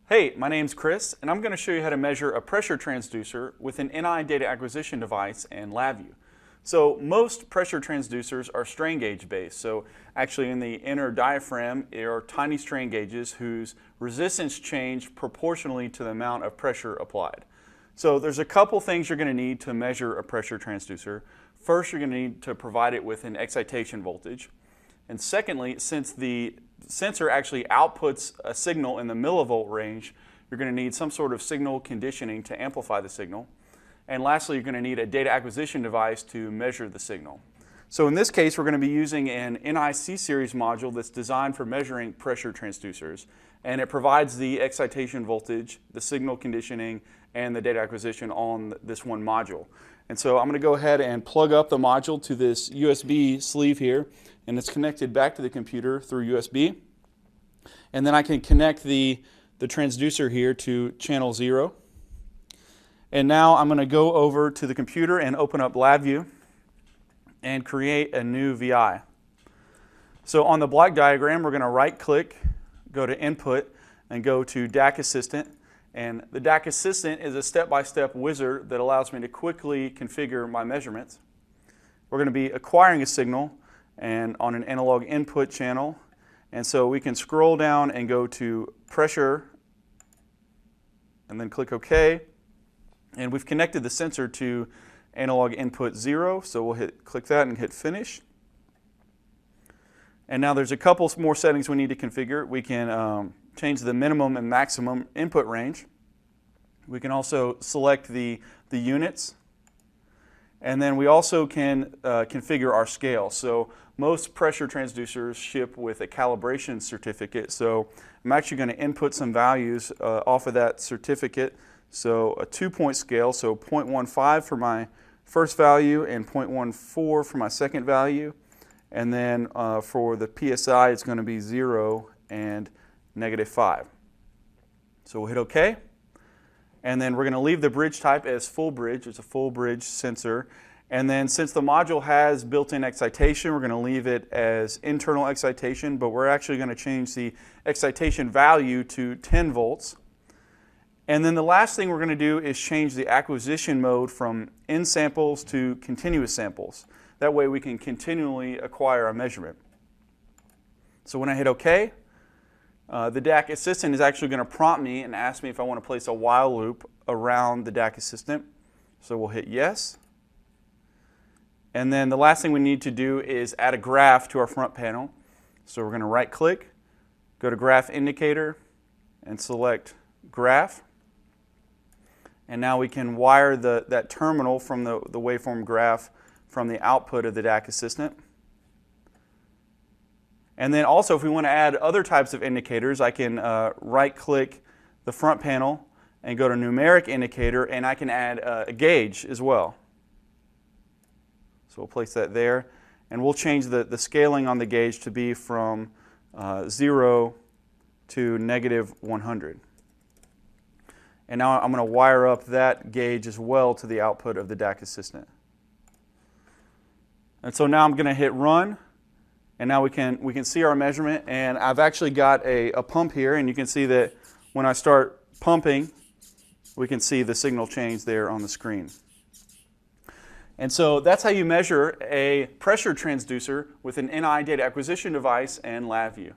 Hey, my name's Chris, and I'm going to show you how to measure a pressure transducer with an NI data acquisition device and LabVIEW. So most pressure transducers are strain gauge based. So actually in the inner diaphragm are tiny strain gauges whose resistance change proportionally to the amount of pressure applied. So there's a couple things you're going to need to measure a pressure transducer. First, you're going to need to provide it with an excitation voltage. And secondly, since the sensor actually outputs a signal in the millivolt range, you're going to need some sort of signal conditioning to amplify the signal. And lastly, you're going to need a data acquisition device to measure the signal. So in this case, we're going to be using an NIC series module that's designed for measuring pressure transducers. And it provides the excitation voltage, the signal conditioning, and the data acquisition on this one module. And so I'm going to go ahead and plug up the module to this USB sleeve here, and it's connected back to the computer through USB. And then I can connect the transducer here to channel 0. And now I'm going to go over to the computer and open up LabVIEW and create a new VI. So on the block diagram, we're going to right click, go to Input, and go to DAC Assistant. And the DAC Assistant is a step-by-step wizard that allows me to quickly configure my measurements. We're going to be acquiring a signal and on an analog input channel. And so we can scroll down and go to pressure and then click OK. And we've connected the sensor to analog input 0, so we'll click that and hit finish. And now there's a couple more settings we need to configure. We can change the minimum and maximum input range. We can also select the units. And then we also can configure our scale. So most pressure transducers ship with a calibration certificate. So I'm actually going to input some values off of that certificate. So a 2-point scale, so 0.15 for my first value and 0.14 for my second value. And then for the PSI, it's going to be 0 and -5. So we'll hit OK. And then we're going to leave the bridge type as full bridge. It's a full bridge sensor. And then since the module has built-in excitation, we're going to leave it as internal excitation, but we're actually going to change the excitation value to 10 volts. And then the last thing we're going to do is change the acquisition mode from in samples to continuous samples. That way we can continually acquire a measurement. So when I hit OK, the DAC Assistant is actually going to prompt me and ask me if I want to place a while loop around the DAC Assistant. So we'll hit yes. And then the last thing we need to do is add a graph to our front panel. So we're going to right click, go to Graph Indicator, and select Graph. And now we can wire that terminal from the waveform graph from the output of the DAC Assistant. And then also, if we want to add other types of indicators, I can right-click the front panel and go to Numeric Indicator, and I can add a gauge as well. So we'll place that there. And we'll change the scaling on the gauge to be from 0 to -100. And now I'm going to wire up that gauge as well to the output of the DAC Assistant. And so now I'm going to hit Run. And now we can see our measurement, and I've actually got a pump here, and you can see that when I start pumping, we can see the signal change there on the screen. And so that's how you measure a pressure transducer with an NI data acquisition device and LabVIEW.